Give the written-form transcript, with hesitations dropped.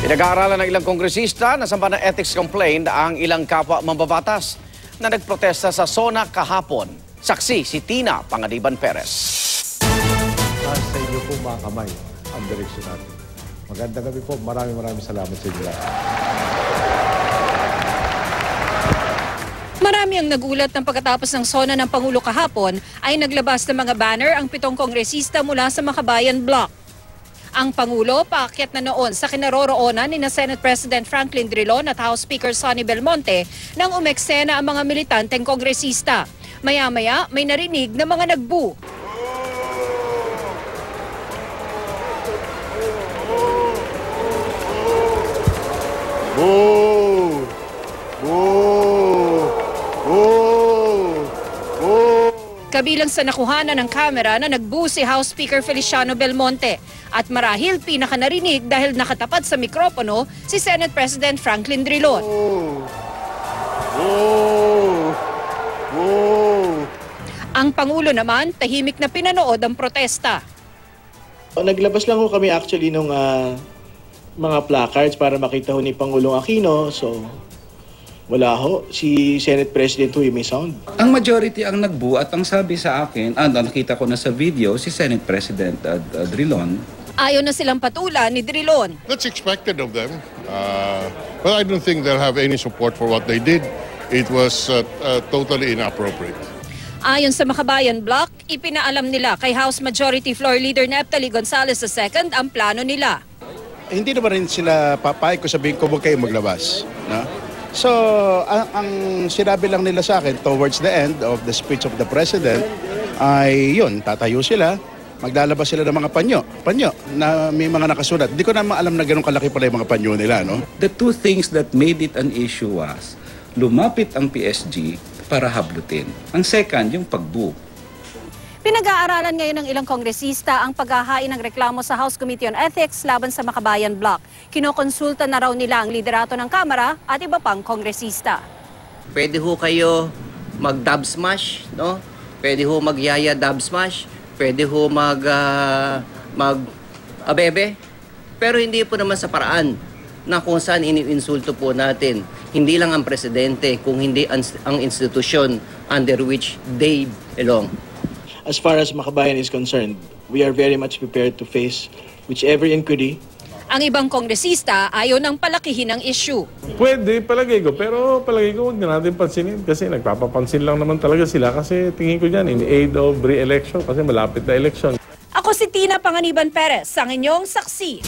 Pinag-aaralan ng ilang kongresista na samba ng ethics complaint ang ilang kapwa mambabatas na nagprotesta sa SONA kahapon. Saksi si Tina Panganiban Perez. Sa inyo po mga kamay ang direksyon natin. Magandang gabi po. Maraming salamat sa inyo. Marami ang nagulat ng pagkatapos ng SONA ng Pangulo kahapon ay naglabas ng mga banner ang 7 kongresista mula sa Makabayan Bloc. Ang Pangulo paakyat na noon sa kinaroroonan ni Senate President Franklin Drilon at House Speaker Sonny Belmonte nang umeksena ang mga militanteng kongresista. Maya-maya may narinig na mga nagbu. Boo! Boo! Boo! Boo! Kabilang sa nakuhanan ng kamera na nagbu si House Speaker Feliciano Belmonte at marahil pinakanarinig dahil nakatapat sa mikropono si Senate President Franklin Drilon. Boo! Boo! Boo! Ang Pangulo naman tahimik na pinanood ang protesta. Naglabas lang ho kami actually nung mga placards para makita ho ni Pangulong Aquino. So, wala ho. Si Senate President ho yung may sound. Ang majority ang nagbu at ang sabi sa akin, nakita ko na sa video, si Senate President Drilon. Ayaw na silang patulan ni Drilon. That's expected of them. But I don't think they'll have any support for what they did. It was totally inappropriate. Ayon sa Makabayan Bloc, ipinaalam nila kay House Majority Floor Leader Neptali Gonzales II ang plano nila. Hindi naman rin sila papayag ko sabihin ko huwag kayo maglabas. No? So, ang sinabi lang nila sa akin towards the end of the speech of the President ay yun, tatayo sila, maglalabas sila ng mga panyo na may mga nakasulat. Hindi ko naman alam na ganun kalaki pala yung mga panyo nila. No? The two things that made it an issue was lumapit ang PSG para hablutin. Ang second, yung pagbu. Pinag-aaralan ngayon ng ilang kongresista ang paghahain ng reklamo sa House Committee on Ethics laban sa Makabayan Bloc. Kinokonsulta na raw nila ang liderato ng Kamara at iba pang kongresista. Pwede ho kayo mag-dub smash, no? Pwede ho magyaya dub smash, pwede ho mag-abebe. Pero hindi po naman sa paraan na kung saan iniinsulto po natin. Hindi lang ang presidente, kung hindi ang institusyon under which they belong. As far as Makabayan is concerned, we are very much prepared to face whichever inquiry. Ang ibang kongresista ayaw nang palakihin ang issue. Pwede, palagay ko. Pero palagay ko huwag na natin pansinin kasi nagpapapansin lang naman talaga sila kasi tingin ko dyan in aid of re-election kasi malapit na election. Ako si Tina Panganiban Perez, ang inyong saksi.